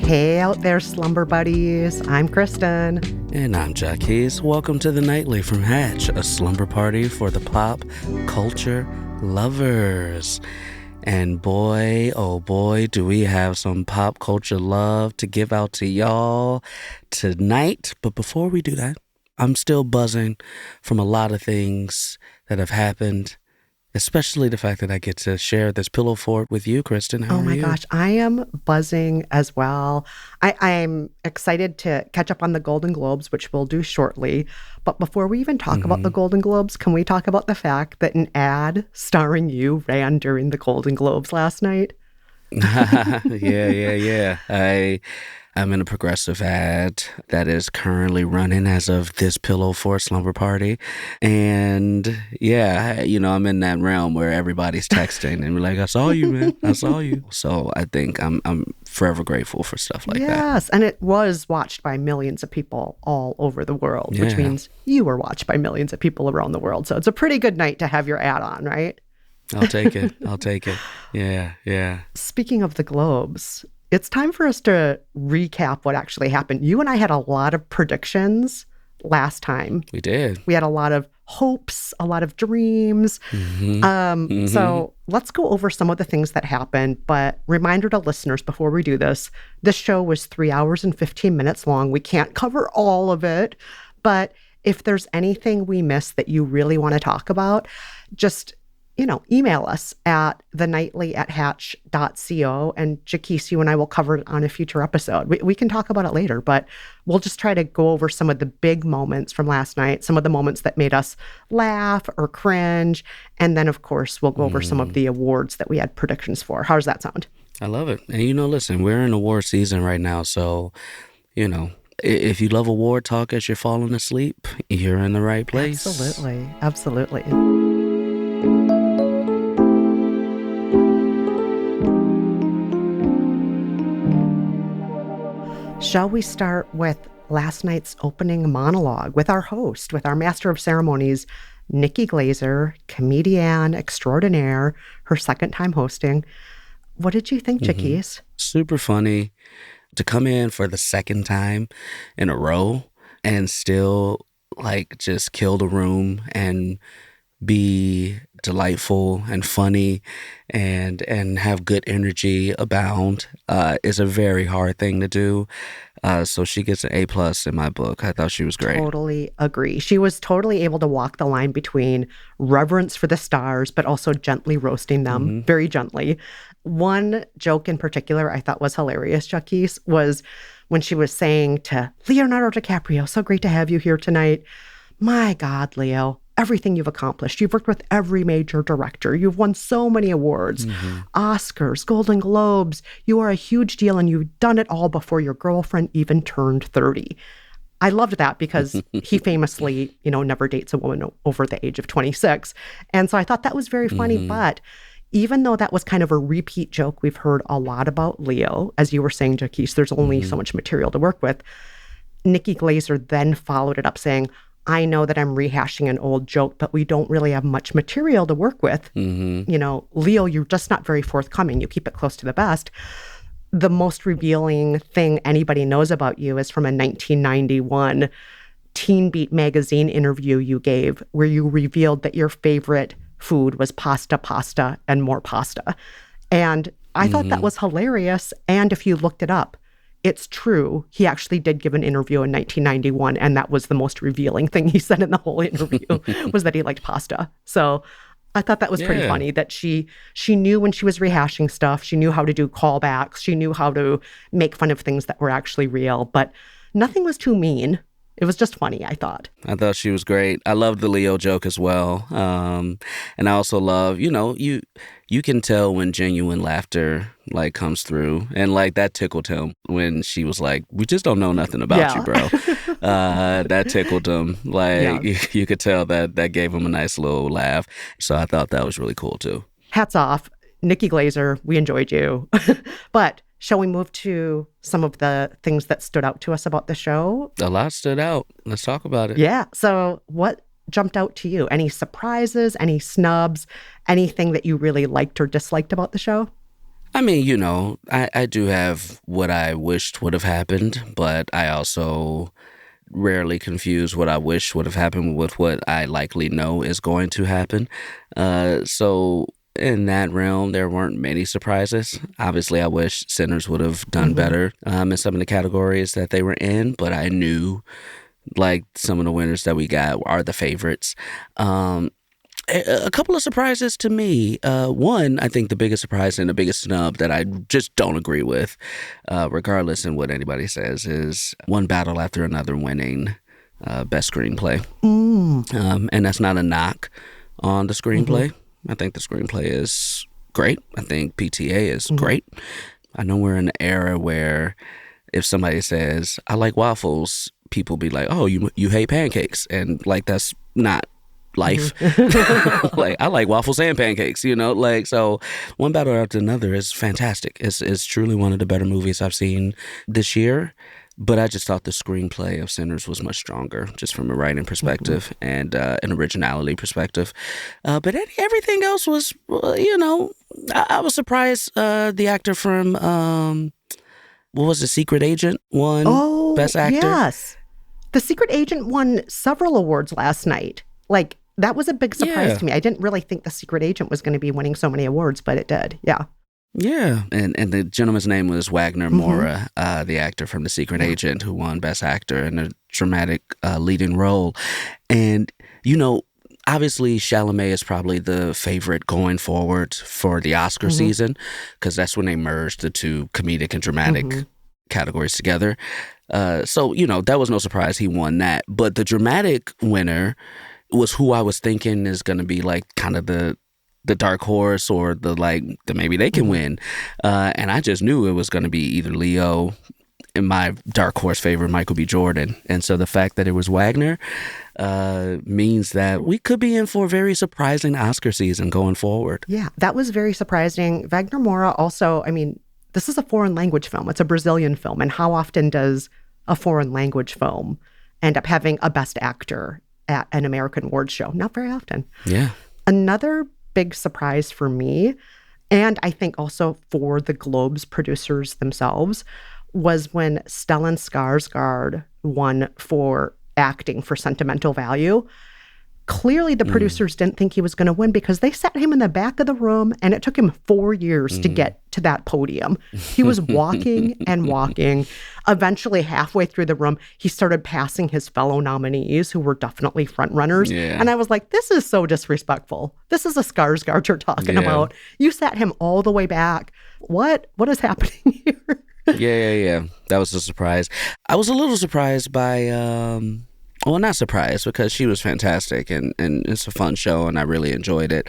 Hey out there, slumber buddies. I'm Kristen. And I'm Jacquis. Welcome to the Nightly from Hatch, a slumber party for the pop culture lovers. And boy, oh boy, do we have some pop culture love to give out to y'all tonight. But before we do that, I'm still buzzing from a lot of things that have happened, especially the fact that I get to share this pillow fort with you, Kristen. How are you? Oh my gosh, I am buzzing as well. I'm excited to catch up on the Golden Globes, which we'll do shortly. But before we even talk about the Golden Globes, can we talk about the fact that an ad starring you ran during the Golden Globes last night? Yeah. I'm in a progressive ad that is currently running as of this pillow fort slumber party. And yeah, I'm in that realm where everybody's texting and we're like, I saw you, man. I saw you. So I think I'm forever grateful for stuff like that. Yes, and it was watched by millions of people all over the world, which means you were watched by millions of people around the world. So it's a pretty good night to have your ad on, right? I'll take it. Yeah. Speaking of the Globes, it's time for us to recap what actually happened. You and I had a lot of predictions last time. We did. We had a lot of hopes, a lot of dreams. So let's go over some of the things that happened. But reminder to listeners before we do this show was 3 hours and 15 minutes long. We can't cover all of it. But if there's anything we missed that you really want to talk about, just email us at thenightly@hatch.co, and Jacquis, you and I will cover it on a future episode. We can talk about it later, but we'll just try to go over some of the big moments from last night, some of the moments that made us laugh or cringe, and then, of course, we'll go over some of the awards that we had predictions for. How does that sound? I love it. And, listen, we're in award season right now, so, if you love award talk as you're falling asleep, you're in the right place. Absolutely. Shall we start with last night's opening monologue with our host, with our master of ceremonies, Nikki Glaser, comedian extraordinaire, her second time hosting. What did you think, Jacquis? Super funny to come in for the second time in a row and still just kill the room and be delightful and funny and have good energy abound is a very hard thing to do. So she gets an A+ in my book. I thought she was great. Totally agree. She was totally able to walk the line between reverence for the stars, but also gently roasting them, very gently. One joke in particular I thought was hilarious, Jacquis, was when she was saying to Leonardo DiCaprio, so great to have you here tonight. My God, Leo, everything you've accomplished. You've worked with every major director. You've won so many awards, Oscars, Golden Globes. You are a huge deal, and you've done it all before your girlfriend even turned 30. I loved that because he famously, never dates a woman over the age of 26. And so I thought that was very funny. But even though that was kind of a repeat joke, we've heard a lot about Leo. As you were saying, Jacquis, there's only so much material to work with. Nikki Glaser then followed it up saying, I know that I'm rehashing an old joke, but we don't really have much material to work with. Leo, you're just not very forthcoming. You keep it close to the best. The most revealing thing anybody knows about you is from a 1991 Teen Beat magazine interview you gave, where you revealed that your favorite food was pasta, and more pasta. And I thought that was hilarious. And if you looked it up, it's true. He actually did give an interview in 1991, and that was the most revealing thing he said in the whole interview was that he liked pasta. So I thought that was pretty funny that she knew when she was rehashing stuff. She knew how to do callbacks. She knew how to make fun of things that were actually real, but nothing was too mean. It was just funny, I thought. I thought she was great. I loved the Leo joke as well. And I also love, you can tell when genuine laughter comes through. And that tickled him when she was like, we just don't know nothing about you, bro. That tickled him. You could tell that gave him a nice little laugh. So I thought that was really cool too. Hats off. Nikki Glaser, we enjoyed you. But shall we move to some of the things that stood out to us about the show? A lot stood out. Let's talk about it. Yeah. So what jumped out to you? Any surprises, any snubs, anything that you really liked or disliked about the show? I mean, I do have what I wished would have happened, but I also rarely confuse what I wish would have happened with what I likely know is going to happen. So in that realm, there weren't many surprises. Obviously, I wish Sinners would have done better in some of the categories that they were in, but I knew like some of the winners that we got are the favorites. A couple of surprises to me. One, I think the biggest surprise and the biggest snub that I just don't agree with, regardless of what anybody says, is One Battle After Another winning Best Screenplay. And that's not a knock on the screenplay. I think the screenplay is great. I think PTA is great. I know we're in an era where if somebody says, I like waffles, people be like, oh, you hate pancakes. And like, that's not life. Like, I like waffles and pancakes, so One Battle After Another is fantastic. It's truly one of the better movies I've seen this year, but I just thought the screenplay of Sinners was much stronger, just from a writing perspective and an originality perspective. But everything else was, I was surprised. The actor from what was it, Secret Agent won Best Actor. Yes, the Secret Agent won several awards last night. Like, that was a big surprise to me. I didn't really think the Secret Agent was going to be winning so many awards, but it did. Yeah. Yeah. And the gentleman's name was Wagner Moura, the actor from The Secret Agent, who won Best Actor in a dramatic leading role. And, obviously Chalamet is probably the favorite going forward for the Oscar season, because that's when they merged the two comedic and dramatic categories together. So, that was no surprise he won that. But the dramatic winner was who I was thinking is going to be like kind of the dark horse, or the maybe they can win. And I just knew it was going to be either Leo and my dark horse favorite, Michael B. Jordan. And so the fact that it was Wagner means that we could be in for a very surprising Oscar season going forward. Yeah, that was very surprising. Wagner Moura also, this is a foreign language film. It's a Brazilian film. And how often does a foreign language film end up having a Best Actor at an American awards show? Not very often. Yeah. Another big surprise for me, and I think also for the Globes producers themselves, was when Stellan Skarsgård won for acting for Sentimental Value. Clearly, the producers didn't think he was going to win, because they sat him in the back of the room, and it took him 4 years to get to that podium. He was walking and walking. Eventually, halfway through the room, he started passing his fellow nominees, who were definitely front runners. Yeah. And I was like, this is so disrespectful. This is a Skarsgård you're talking about. You sat him all the way back. What is happening here? Yeah. That was a surprise. I was a little surprised by... Well, not surprised, because she was fantastic, and it's a fun show, and I really enjoyed it.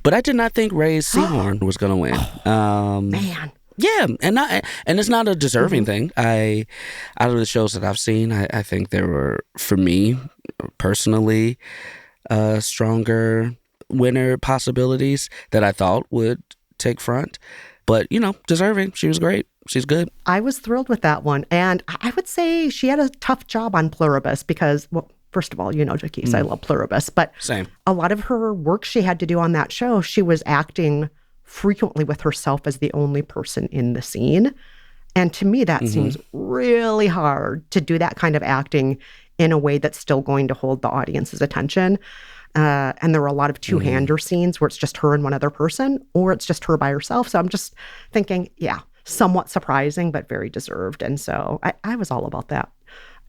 But I did not think Ray Seahorn was going to win. Man. Yeah, and it's not a deserving thing. Out of the shows that I've seen, I think there were, for me personally, stronger winner possibilities that I thought would take front. But, deserving. She was great. She's good. I was thrilled with that one. And I would say she had a tough job on Pluribus because, well, first of all, Jacquis, I love Pluribus. But same. A lot of her work she had to do on that show, she was acting frequently with herself as the only person in the scene. And to me, that seems really hard to do that kind of acting in a way that's still going to hold the audience's attention. And there were a lot of two-hander scenes where it's just her and one other person, or it's just her by herself. So I'm just thinking, somewhat surprising, but very deserved. And so I was all about that.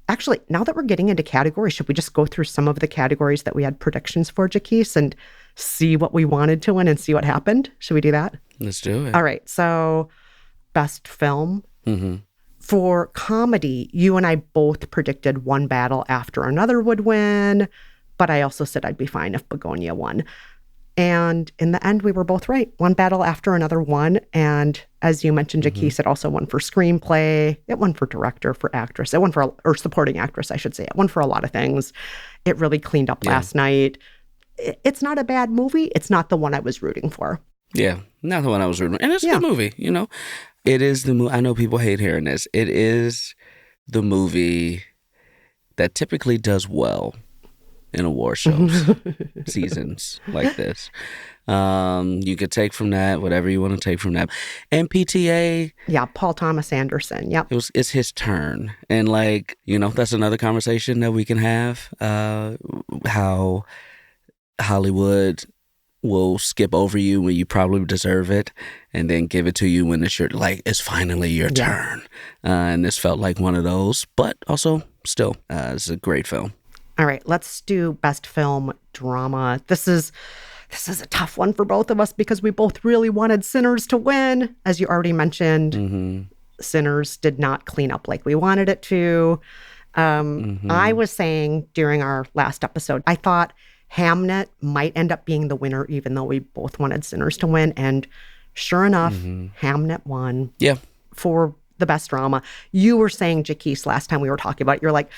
Actually, now that we're getting into categories, should we just go through some of the categories that we had predictions for, Jacquis, and see what we wanted to win and see what happened? Should we do that? Let's do it. All right. So, best film. For comedy, you and I both predicted One Battle After Another would win, but I also said I'd be fine if Begonia won. And in the end, we were both right. One Battle After Another won. And as you mentioned, Jacquis, it also won for screenplay. It won for director, for actress. It won for, or supporting actress, I should say. It won for a lot of things. It really cleaned up last night. It's not a bad movie. It's not the one I was rooting for. Yeah, not the one I was rooting for. And it's a good movie, It is the movie. I know people hate hearing this. It is the movie that typically does well in award shows, seasons like this. You could take from that whatever you want to take from that. And PTA, Yeah, Paul Thomas Anderson. Yep. it's his turn. And like, that's another conversation that we can have. How Hollywood will skip over you when you probably deserve it and then give it to you when it's finally your turn. And this felt like one of those, but also still, it's a great film. All right, let's do Best Film Drama. This is a tough one for both of us because we both really wanted Sinners to win. As you already mentioned, Sinners did not clean up like we wanted it to. I was saying during our last episode, I thought Hamnet might end up being the winner, even though we both wanted Sinners to win. And sure enough, Hamnet won for the best drama. You were saying, Jacquis, last time we were talking about it, you're like,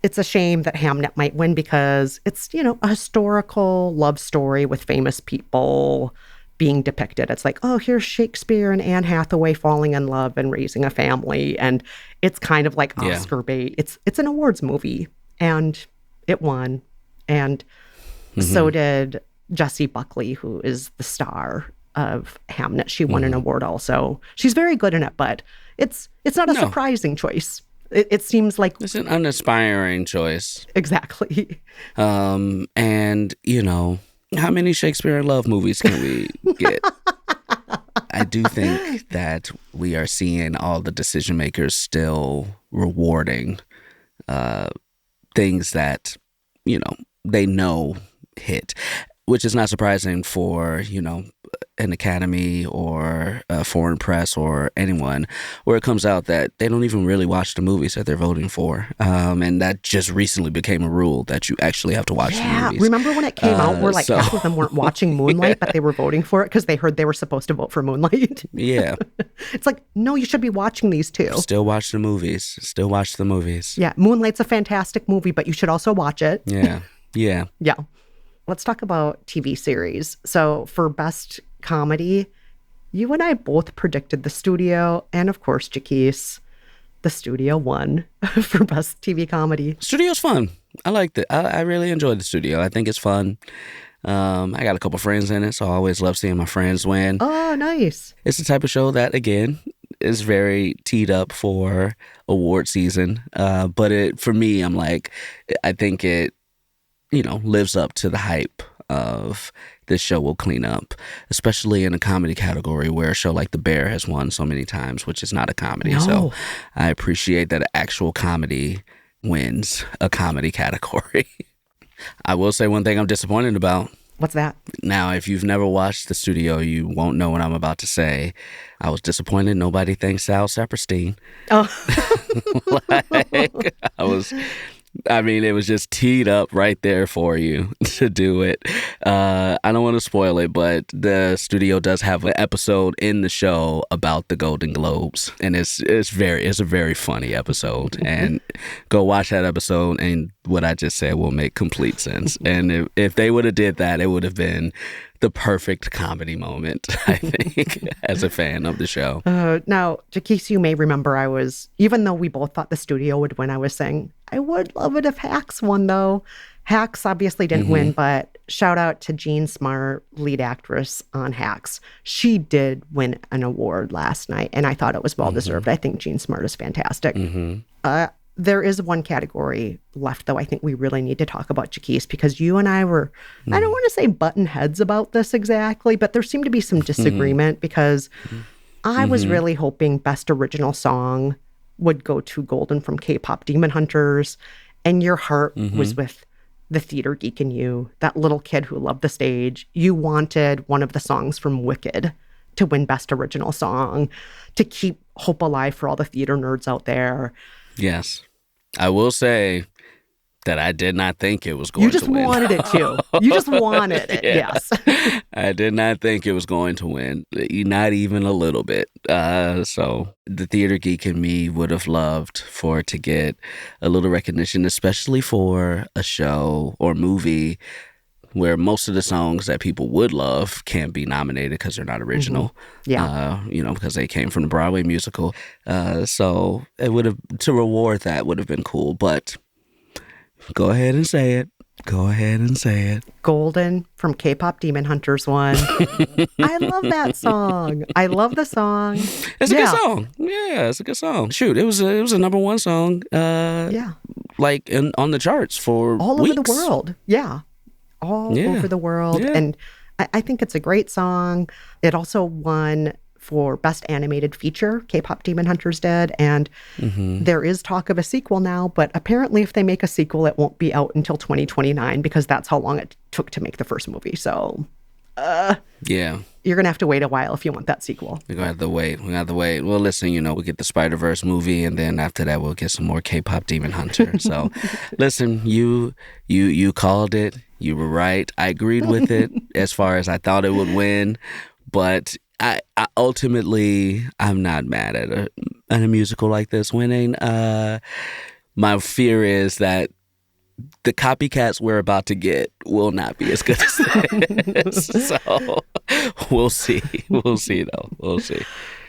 it's a shame that Hamnet might win because it's, a historical love story with famous people being depicted. It's like, oh, here's Shakespeare and Anne Hathaway falling in love and raising a family. And it's kind of like Oscar bait. It's an awards movie. And it won. And so did Jessie Buckley, who is the star of Hamnet. She won an award also. She's very good in it, but it's not a surprising choice. It seems like it's an uninspiring choice. Exactly. And how many Shakespeare in Love movies can we get? I do think that we are seeing all the decision makers still rewarding things that they know hit, which is not surprising for an Academy or a foreign press or anyone, where it comes out that they don't even really watch the movies that they're voting for. And that just recently became a rule that you actually have to watch the movies. Remember when it came out where half of them weren't watching Moonlight, but they were voting for it because they heard they were supposed to vote for Moonlight? Yeah. It's like, no, you should be watching these too. Still watch the movies. Yeah. Moonlight's a fantastic movie, but you should also watch it. Yeah. Yeah. Yeah. Let's talk about TV series. So for Best Comedy, you and I both predicted The Studio, and of course, Jacquis, The Studio won for Best TV Comedy. Studio's fun. I liked it. I really enjoyed The Studio. I think it's fun. I got a couple friends in it, so I always love seeing my friends win. Oh, nice. It's the type of show that, again, is very teed up for award season. But for me, I'm like, I think it lives up to the hype of this show will clean up, especially in a comedy category where a show like The Bear has won so many times, which is not a comedy. No. So I appreciate that an actual comedy wins a comedy category. I will say one thing I'm disappointed about. What's that? Now, if you've never watched The Studio, you won't know what I'm about to say. I was disappointed nobody thanked Sal Saperstein. Oh. It was just teed up right there for you to do it. I don't want to spoil it, but The Studio does have an episode in the show about the Golden Globes, and it's a very funny episode. And go watch that episode, and what I just said will make complete sense. And if they would have did that, it would have been the perfect comedy moment, I think, as a fan of the show. Now, Jacquis, you may remember even though we both thought The Studio would win, I was saying, I would love it if Hacks won, though. Hacks obviously didn't win, but shout out to Jean Smart, lead actress on Hacks. She did win an award last night, and I thought it was well-deserved. I think Jean Smart is fantastic. There is one category left, though, I think we really need to talk about, Jacquis, because you and I were, I don't want to say button heads about this exactly, but there seemed to be some disagreement because I was really hoping Best Original Song would go to Golden from K-Pop Demon Hunters, and your heart was with the theater geek in you, that little kid who loved the stage. You wanted one of the songs from Wicked to win Best Original Song, to keep hope alive for all the theater nerds out there. Yes. I will say that I did not think it was going to win. You just wanted it to. You just wanted it, yes. I did not think it was going to win, not even a little bit. So the theater geek in me would have loved for it to get a little recognition, especially for a show or movie where most of the songs that people would love can't be nominated because they're not original. Yeah. Because they came from the Broadway musical. So it would have, to reward that would have been cool. But go ahead and say it. Go ahead and say it. Golden from K-Pop Demon Hunters one. I love that song. I love the song. It's a good song. Yeah, it's a good song. Shoot, it was a number one song. Like on the charts for all weeks. over the world. Yeah, all over the world. Yeah. And I think it's a great song. It also won for Best Animated Feature, K-Pop Demon Hunters did. And there is talk of a sequel now, but apparently if they make a sequel, it won't be out until 2029 because that's how long it took to make the first movie. So, yeah. You're going to have to wait a while if you want that sequel. We're going to have to wait. Well, listen, we'll get the Spider-Verse movie, and then after that, we'll get some more K-Pop Demon Hunter. So, listen, you called it. You were right. I agreed with it as far as I thought it would win. But I ultimately, I'm not mad at a musical like this winning. My fear is that the copycats we're about to get will not be as good as this. So we'll see. We'll see, though. We'll see.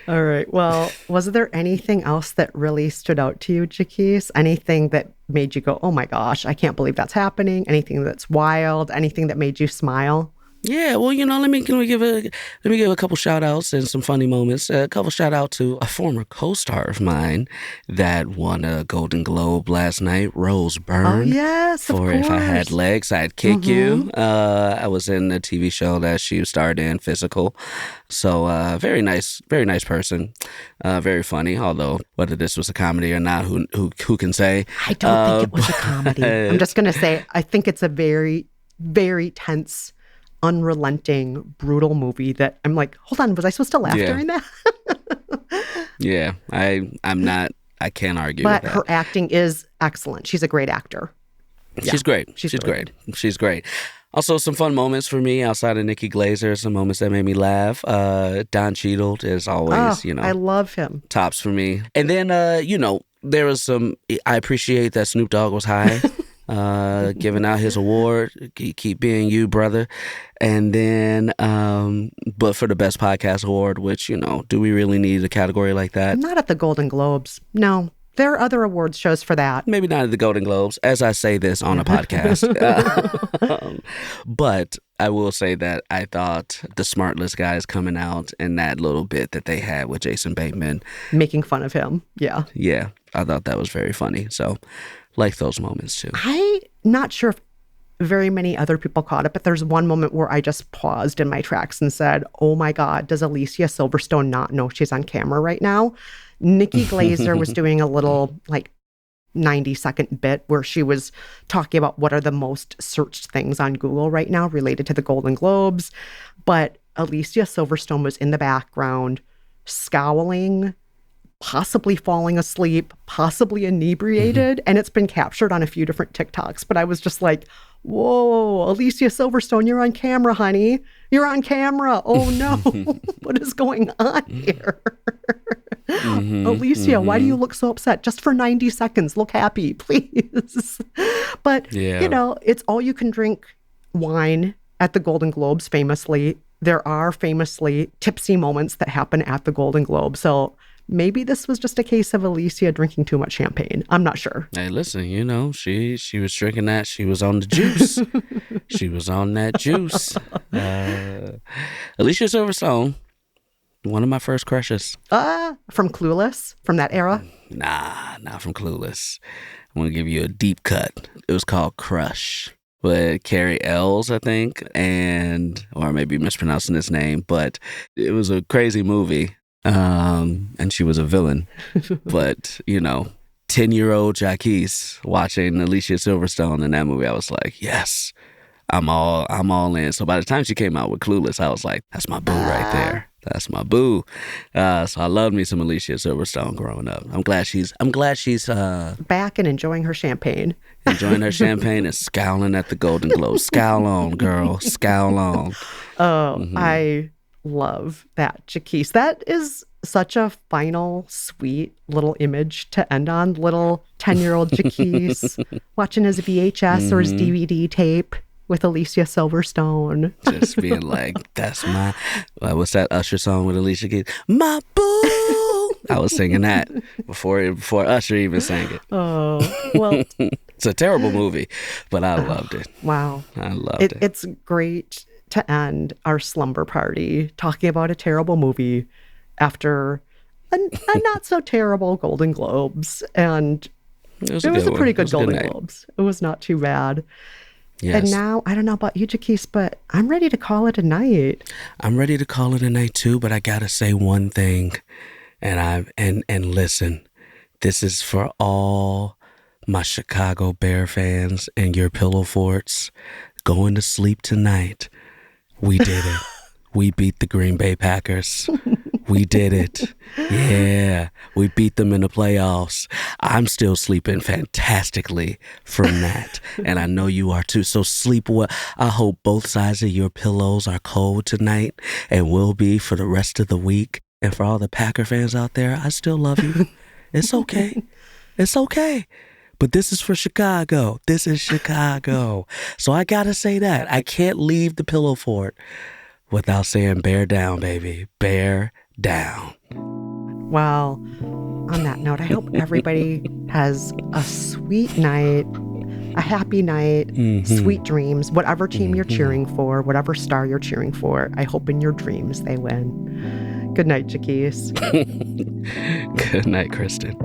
All right. Well, was there anything else that really stood out to you, Jacquis? Anything that made you go, oh my gosh, I can't believe that's happening? Anything that's wild? Anything that made you smile? Yeah, well, let me give a couple shout outs and some funny moments. A couple shout out to a former co-star of mine that won a Golden Globe last night, Rose Byrne. Oh yes, for of course. If I Had Legs, I'd Kick You. I was in a TV show that she starred in, Physical. So very nice person, very funny. Although whether this was a comedy or not, who can say? I don't think it was a comedy. I'm just gonna say I think it's a very, very tense, unrelenting, brutal movie that I'm like, hold on, was I supposed to laugh during that? Yeah, I'm not. I can't argue but with that. Her acting is excellent. She's a great actor. She's great. She's great. She's great. Also, some fun moments for me outside of Nikki Glaser. Some moments that made me laugh. Don Cheadle is always, I love him. Tops for me. And then, there was some. I appreciate that Snoop Dogg was high. Giving out his award. Keep being you, brother. And then, but for the best podcast award, which, do we really need a category like that? Not at the Golden Globes. No. There are other awards shows for that. Maybe not at the Golden Globes, as I say this on a podcast. But I will say that I thought the Smartless guys coming out and that little bit that they had with Jason Bateman. Making fun of him. Yeah. Yeah. I thought that was very funny. So, like those moments too. I'm not sure if very many other people caught it, but there's one moment where I just paused in my tracks and said, oh my God, does Alicia Silverstone not know she's on camera right now? Nikki Glaser was doing a little 90-second bit where she was talking about what are the most searched things on Google right now related to the Golden Globes. But Alicia Silverstone was in the background scowling, possibly falling asleep, possibly inebriated. And it's been captured on a few different TikToks. But I was just like, whoa, Alicia Silverstone, you're on camera, honey. You're on camera. Oh no, what is going on here? Alicia, why do you look so upset? Just for 90 seconds, look happy, please. But, it's all you can drink wine at the Golden Globes, famously. There are famously tipsy moments that happen at the Golden Globe. So maybe this was just a case of Alicia drinking too much champagne. I'm not sure. Hey, listen, she was drinking that. She was on the juice. She was on that juice. Alicia Silverstone, one of my first crushes. From Clueless, from that era? Nah, not from Clueless. I'm going to give you a deep cut. It was called Crush with Carrie Ells, I think, or maybe mispronouncing his name, but it was a crazy movie. And she was a villain. But, 10-year-old Jacquis watching Alicia Silverstone in that movie, I was like, yes, I'm all in. So by the time she came out with Clueless, I was like, that's my boo right there. That's my boo. So I loved me some Alicia Silverstone growing up. I'm glad she's back and enjoying her champagne. Enjoying her champagne and scowling at the Golden Globes. Scowl on, girl. Scowl on. Oh, I love that, Jacquis. That is such a final, sweet little image to end on. Little 10-year-old Jacquis watching his VHS or his DVD tape with Alicia Silverstone. Just being like, that's my, what's that Usher song with Alicia Keys? My boo! I was singing that before Usher even sang it. Oh, well. It's a terrible movie, but I loved it. Wow. I loved it. It's great to end our slumber party talking about a terrible movie after a not so terrible Golden Globes. And it was a pretty good Golden Globes. It was not too bad. Yes. And now, I don't know about you, Jacquis, but I'm ready to call it a night. I'm ready to call it a night too, but I gotta say one thing. And listen, this is for all my Chicago Bear fans and your pillow forts going to sleep tonight. We did it. We beat the Green Bay Packers. We did it. Yeah, we beat them in the playoffs. I'm still sleeping fantastically from that. And I know you are too. So sleep well. I hope both sides of your pillows are cold tonight and will be for the rest of the week. And for all the Packer fans out there, I still love you. It's okay. It's okay. But this is for Chicago. This is Chicago. So I got to say that. I can't leave the pillow fort without saying bear down, baby. Bear down. Well, on that note, I hope everybody has a sweet night, a happy night, sweet dreams, whatever team you're cheering for, whatever star you're cheering for. I hope in your dreams they win. Good night, Jacquis. Good night, Kristen.